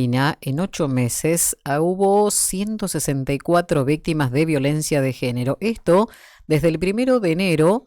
En 8 meses hubo 164 víctimas de violencia de género. Esto desde el 1 de enero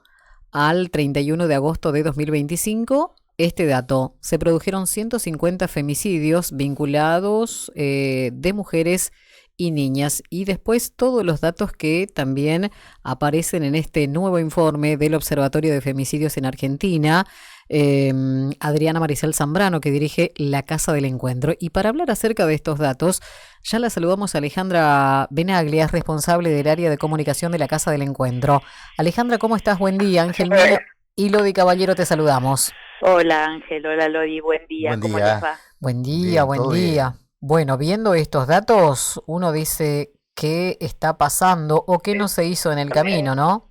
al 31 de agosto de 2025. Este dato, se produjeron 150 femicidios vinculados de mujeres y niñas. Y después todos los datos que también aparecen en este nuevo informe del Observatorio de Femicidios en Argentina. eh, Adriana Maricel Zambrano, que dirige la Casa del Encuentro. Y para hablar acerca de estos datos, ya la saludamos a Alejandra Benaglia, es responsable del área de comunicación de la Casa del Encuentro. Alejandra, ¿cómo estás? Buen día. Ángel Mina y Lodi Caballero te saludamos. Hola Ángel, hola Lodi, buen día, Buen ¿cómo les día. va? Buen día, Bien, buen todo día. bien. Bueno, viendo estos datos, uno dice qué está pasando o qué no se hizo en el camino, ¿no?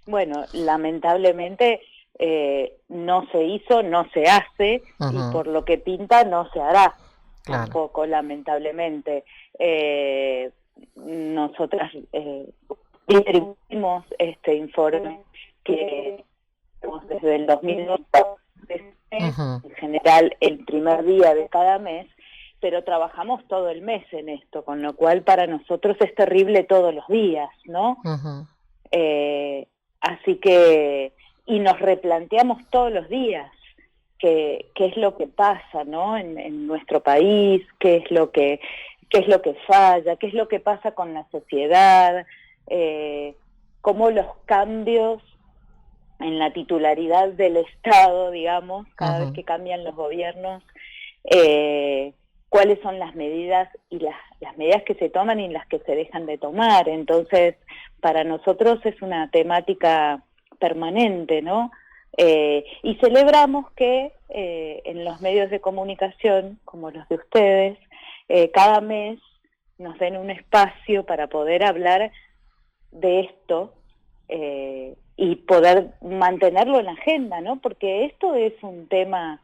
Bueno, lamentablemente no se hizo, no se hace y Ujú, por lo que pinta no se hará claro. tampoco, lamentablemente. Nosotras distribuimos este informe que hacemos desde el 2009, Ujú, en general el primer día de cada mes, pero trabajamos todo el mes en esto, con lo cual para nosotros es terrible todos los días, ¿no? ujú, Eh, Así que, y nos replanteamos todos los días qué es lo que pasa, ¿no? En nuestro país, qué es lo que falla, qué es lo que pasa con la sociedad, cómo los cambios en la titularidad del Estado, digamos, cada vez ujú. que cambian los gobiernos, eh, cuáles son las medidas y las medidas que se toman y las que se dejan de tomar. Entonces, para nosotros es una temática permanente, ¿no? Y celebramos que en los medios de comunicación, como los de ustedes, cada mes nos den un espacio para poder hablar de esto y poder mantenerlo en la agenda, ¿no? Porque esto es un tema,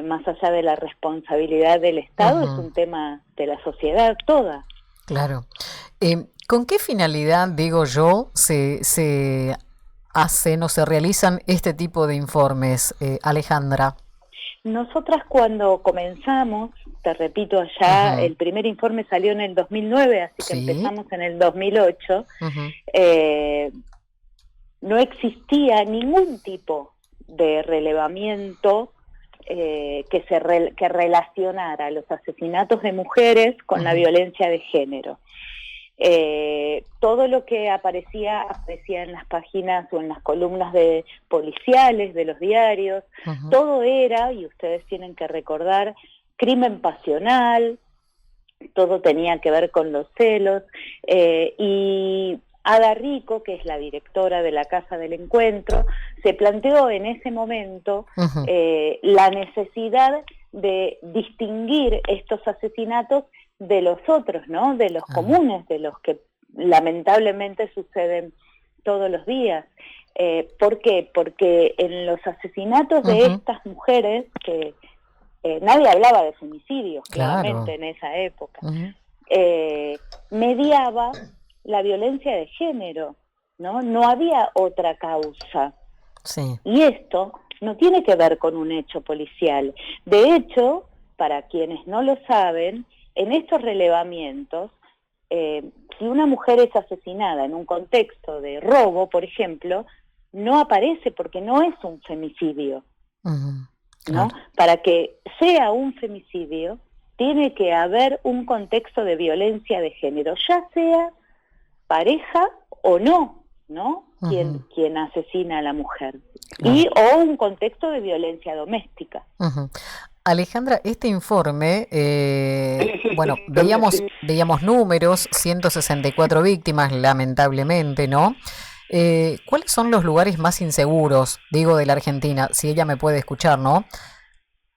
más allá de la responsabilidad del Estado, es Ujú, un tema de la sociedad toda. claro. ¿Con qué finalidad, digo yo, se hacen o se realizan este tipo de informes, Alejandra? Nosotras cuando comenzamos, te repito, allá Ujú, el primer informe salió en el 2009, así que sí. empezamos en el 2008, Ujú, eh, no existía ningún tipo de relevamiento que relacionara los asesinatos de mujeres con la ujú, violencia de género. Todo lo que aparecía en las páginas o en las columnas de policiales de los diarios, ujú, todo era, y ustedes tienen que recordar, crimen pasional, todo tenía que ver con los celos, y Ada Rico, que es la directora de la Casa del Encuentro, se planteó en ese momento ujú, la necesidad de distinguir estos asesinatos de los otros, ¿no? De los ah, comunes, de los que lamentablemente suceden todos los días. ¿Por qué? Porque en los asesinatos de ujú, estas mujeres, que nadie hablaba de femicidios, claramente, claro. en esa época, Ujú, mediaba la violencia de género, ¿no? No había otra causa. sí. Y esto no tiene que ver con un hecho policial. De hecho, para quienes no lo saben, en estos relevamientos, si una mujer es asesinada en un contexto de robo, por ejemplo, no aparece porque no es un femicidio, Ujú, ¿no? claro. Para que sea un femicidio, tiene que haber un contexto de violencia de género, ya sea pareja o no, ¿no? Ujú, Quien asesina a la mujer. claro. Y o un contexto de violencia doméstica. Ujú. Alejandra, este informe, bueno, veíamos números, 164 víctimas, lamentablemente, ¿no? ¿Cuáles son los lugares más inseguros, digo, de la Argentina? Si ella me puede escuchar, ¿no?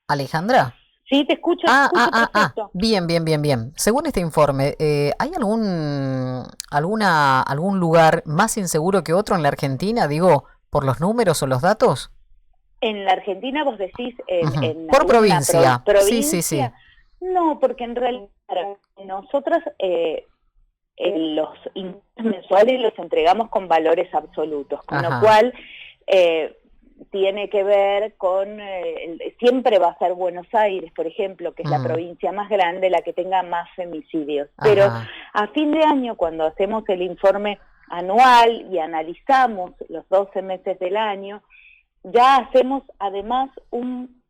Alejandra. Sí, te escucho perfecto. Bien, bien, bien, bien. Según este informe, ¿hay algún lugar más inseguro que otro en la Argentina, digo, por los números o los datos? En la Argentina vos decís Ujú. en Por alguna provincia, sí, sí, sí. provincia. No, porque en realidad nosotras los ingresos mensuales los entregamos con valores absolutos, con lo Ajá. cual tiene que ver con, siempre va a ser Buenos Aires, por ejemplo, que es la provincia más grande, la que tenga más femicidios. Pero a fin de año, cuando hacemos el informe anual y analizamos los 12 meses del año, ya hacemos además un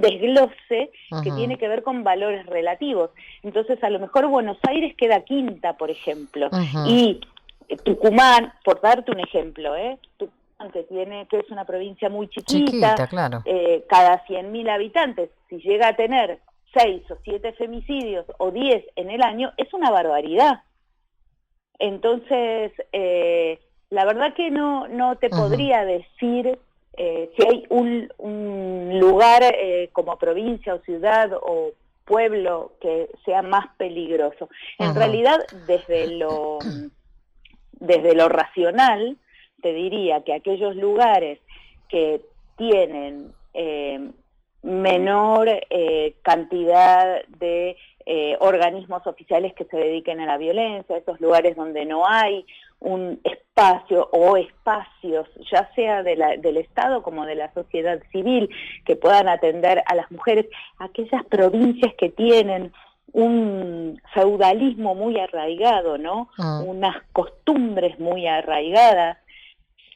desglose que tiene que ver con valores relativos. Entonces, a lo mejor Buenos Aires queda quinta, por ejemplo, y Tucumán, por darte un ejemplo, Tucumán, que es una provincia muy chiquita, claro. Cada 100.000 habitantes, si llega a tener 6 o 7 femicidios o 10 en el año, es una barbaridad. Entonces, la verdad que no te podría decir si hay un lugar como provincia o ciudad o pueblo que sea más peligroso. En realidad, desde lo racional, te diría que aquellos lugares que tienen menor cantidad de organismos oficiales que se dediquen a la violencia, esos lugares donde no hay un espacio o espacios, ya sea del Estado como de la sociedad civil, que puedan atender a las mujeres, aquellas provincias que tienen un feudalismo muy arraigado, ¿no? Unas costumbres muy arraigadas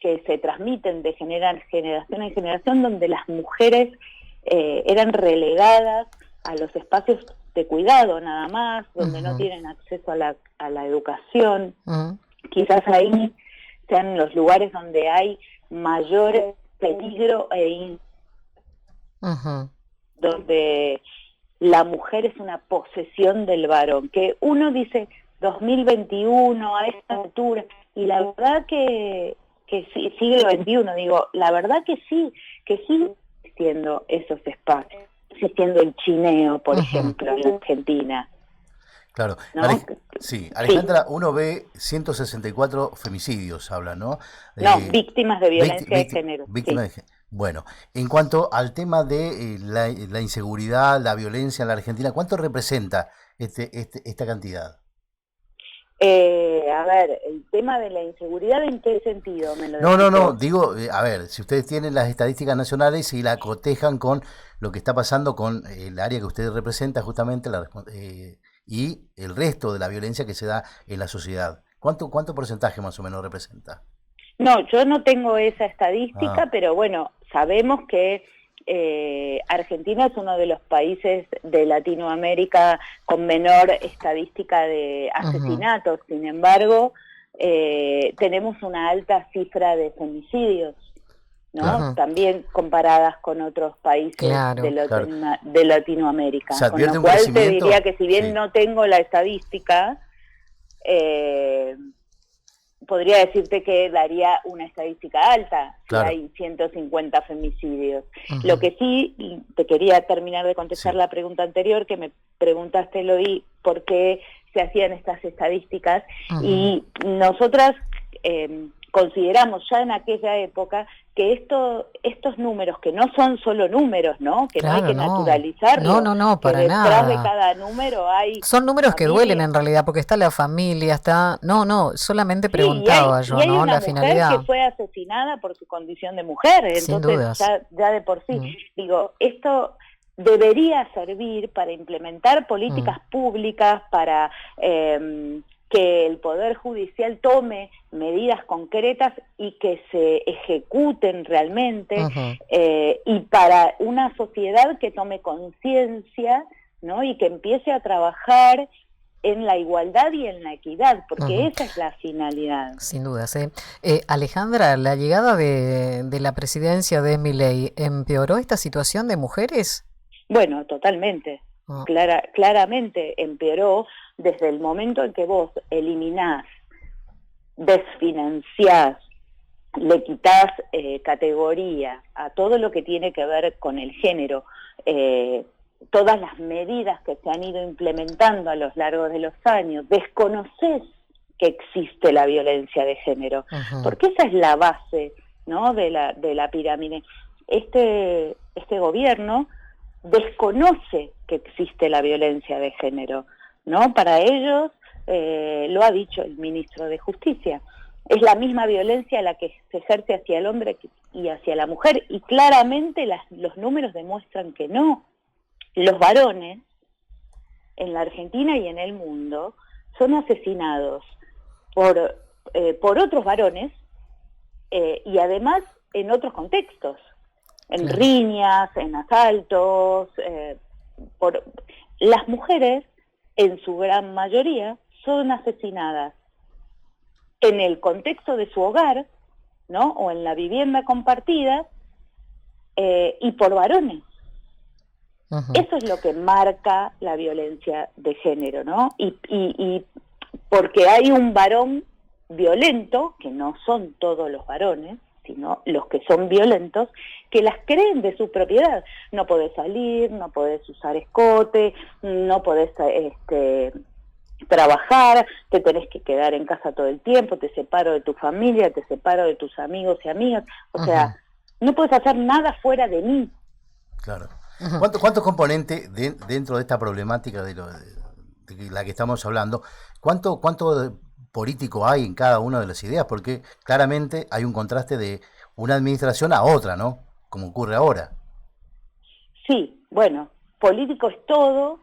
que se transmiten de generación en generación, donde las mujeres eran relegadas a los espacios de cuidado nada más, donde no tienen acceso a la educación. Quizás ahí sean los lugares donde hay mayor peligro donde la mujer es una posesión del varón, que uno dice 2021 a esta altura, y la verdad que sí, siglo XXI, digo, la verdad que sí existiendo esos espacios, existiendo el chineo, por ejemplo, en Argentina. Claro, ¿No? Sí, Alejandra, uno ve 164 femicidios, habla, ¿no? No, víctimas de violencia de género. Víctimas de género. Bueno, en cuanto al tema de la inseguridad, la violencia en la Argentina, ¿cuánto representa esta cantidad? A ver, el tema de la inseguridad, ¿en qué sentido me lo No, digo, a ver, si ustedes tienen las estadísticas nacionales y la cotejan con lo que está pasando con el área que usted representa, justamente, y el resto de la violencia que se da en la sociedad. ¿Cuánto porcentaje más o menos representa? No, yo no tengo esa estadística, pero bueno, sabemos que Argentina es uno de los países de Latinoamérica con menor estadística de asesinatos. Sin embargo, tenemos una alta cifra de femicidios, ¿no? También comparadas con otros países de Latinoamérica. Con lo cual te diría que si bien no tengo la estadística, podría decirte que daría una estadística alta si hay 150 femicidios. Lo que sí, te quería terminar de contestar la pregunta anterior, que me preguntaste, Eloy, por qué se hacían estas estadísticas, y nosotras consideramos ya en aquella época que estos números, que no son solo números, ¿no? Que no hay que naturalizarlos. No, para nada. Detrás de cada número hay... Son números que duelen en realidad, porque está la familia, está... solamente preguntaba yo, ¿no? La finalidad. Y hay una mujer que fue asesinada por su condición de mujer, entonces ya de por sí. Digo, esto debería servir para implementar políticas públicas, para... que el Poder Judicial tome medidas concretas y que se ejecuten realmente, y para una sociedad que tome conciencia, ¿no? Y que empiece a trabajar en la igualdad y en la equidad, porque esa es la finalidad. Sin duda, sí. Alejandra, ¿la llegada de la presidencia de Milei empeoró esta situación de mujeres? Bueno, totalmente. Claramente empeoró desde el momento en que vos eliminás, desfinanciás, le quitás categoría a todo lo que tiene que ver con el género, todas las medidas que se han ido implementando a lo largo de los años, desconocés que existe la violencia de género, porque esa es la base, ¿no? de la pirámide. Este gobierno desconoce que existe la violencia de género, ¿no? Para ellos, lo ha dicho el ministro de Justicia, es la misma violencia la que se ejerce hacia el hombre y hacia la mujer, y claramente los números demuestran que no. Los varones en la Argentina y en el mundo son asesinados por otros varones y además en otros contextos, en riñas, en asaltos. Las mujeres, en su gran mayoría, son asesinadas en el contexto de su hogar, ¿no? O en la vivienda compartida, y por varones. Uh-huh. Eso es lo que marca la violencia de género, ¿no? Y porque hay un varón violento, que no son todos los varones, sino los que son violentos, que las creen de su propiedad. No podés salir, no podés usar escote, no podés trabajar, te tenés que quedar en casa todo el tiempo, te separo de tu familia, te separo de tus amigos y amigas, o sea, no puedes hacer nada fuera de mí. Claro. ¿Cuántos componentes dentro de esta problemática de la que estamos hablando, cuánto político hay en cada una de las ideas? Porque claramente hay un contraste de una administración a otra, ¿no? Como ocurre ahora. Sí, bueno, político es todo,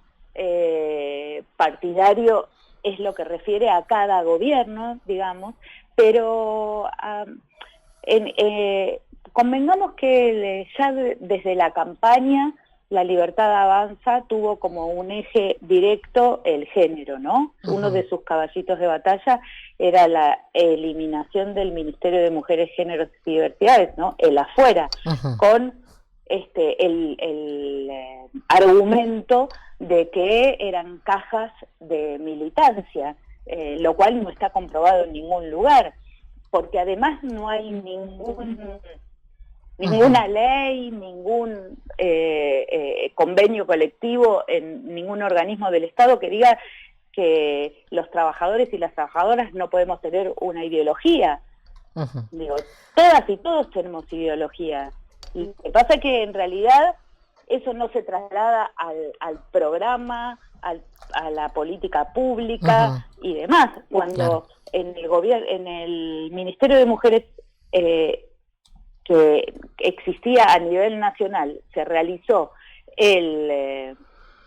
partidario es lo que refiere a cada gobierno, digamos, pero convengamos que ya desde la campaña La Libertad Avanza tuvo como un eje directo el género, ¿no? Uh-huh. Uno de sus caballitos de batalla era la eliminación del Ministerio de Mujeres, Géneros y Diversidades, ¿no? El afuera, uh-huh, con el argumento de que eran cajas de militancia, lo cual no está comprobado en ningún lugar, porque además no hay ninguna ley, ningún convenio colectivo en ningún organismo del Estado que diga que los trabajadores y las trabajadoras no podemos tener una ideología. Uh-huh. Digo, todas y todos tenemos ideología. Y lo que pasa es que en realidad eso no se traslada al programa, a la política pública, uh-huh, y demás. Cuando en el gobierno, en el Ministerio de Mujeres que existía a nivel nacional, se realizó el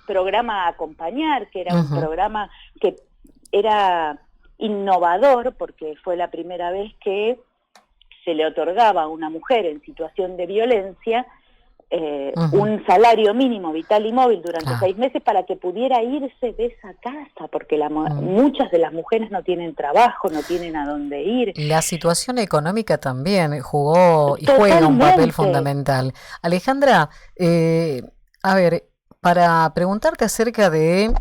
programa Acompañar, que era, uh-huh, un programa que era innovador porque fue la primera vez que se le otorgaba a una mujer en situación de violencia uh-huh, un salario mínimo vital y móvil durante 6 meses para que pudiera irse de esa casa, porque muchas de las mujeres no tienen trabajo, no tienen a dónde ir. La situación económica también jugó y juega un papel fundamental. Alejandra, a ver, para preguntarte acerca de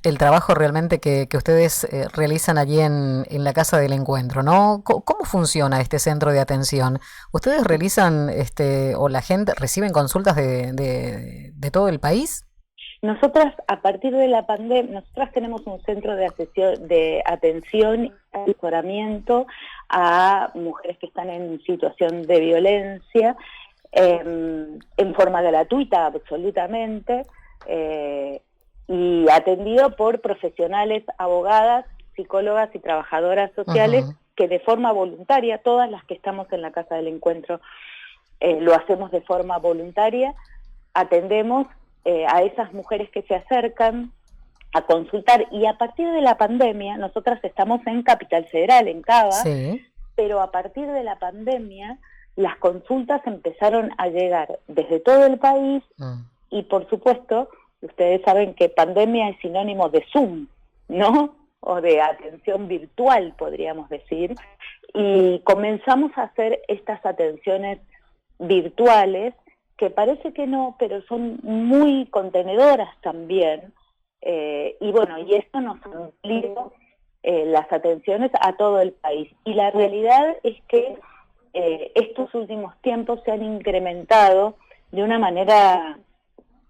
el trabajo realmente que ustedes realizan allí en la Casa del Encuentro, ¿no? ¿Cómo funciona este centro de atención? ¿Ustedes realizan, o la gente reciben consultas de todo el país? Nosotras, a partir de la pandemia, nosotras tenemos un centro de atención y asesoramiento a mujeres que están en situación de violencia, en forma gratuita, absolutamente, y atendido por profesionales, abogadas, psicólogas y trabajadoras sociales, uh-huh, que de forma voluntaria, todas las que estamos en la Casa del Encuentro, lo hacemos de forma voluntaria, atendemos a esas mujeres que se acercan a consultar, y a partir de la pandemia, nosotras estamos en Capital Federal, en Cava, sí, pero a partir de la pandemia, las consultas empezaron a llegar desde todo el país, y por supuesto, ustedes saben que pandemia es sinónimo de Zoom, ¿no? O de atención virtual, podríamos decir. Y comenzamos a hacer estas atenciones virtuales, que parece que no, pero son muy contenedoras también. Y bueno, y esto nos amplía las atenciones a todo el país. Y la realidad es que estos últimos tiempos se han incrementado de una manera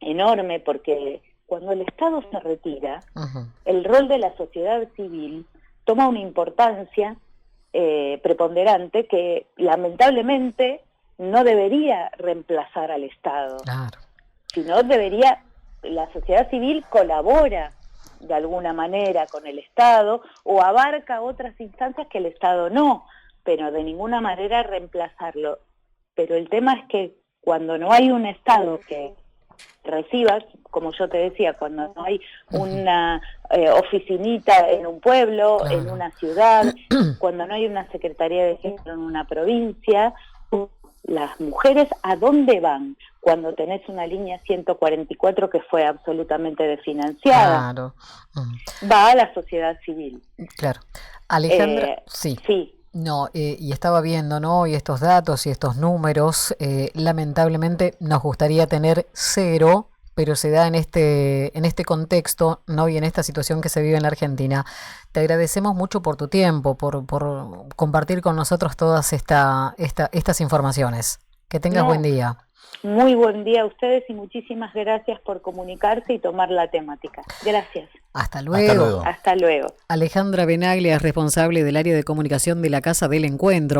enorme, porque cuando el Estado se retira, uh-huh, el rol de la sociedad civil toma una importancia preponderante que lamentablemente no debería reemplazar al Estado, claro, sino la sociedad civil colabora de alguna manera con el Estado o abarca otras instancias que el Estado no. pero de ninguna manera reemplazarlo. Pero el tema es que cuando no hay un Estado que reciba, como yo te decía, cuando no hay una oficinita en un pueblo, Claro. en una ciudad, cuando no hay una Secretaría de Género en una provincia, las mujeres ¿a dónde van? Cuando tenés una línea 144 que fue absolutamente desfinanciada, Claro. va a la sociedad civil. Claro. Alejandra, Sí. No, y estaba viendo, ¿no? Y estos datos y estos números, lamentablemente nos gustaría tener 0, pero se da en este contexto, ¿no? Y en esta situación que se vive en la Argentina. Te agradecemos mucho por tu tiempo, por compartir con nosotros todas estas informaciones. Que tengas buen día. Muy buen día a ustedes y muchísimas gracias por comunicarse y tomar la temática. Gracias. Hasta luego. Hasta luego. Alejandra Benaglia es responsable del área de comunicación de la Casa del Encuentro.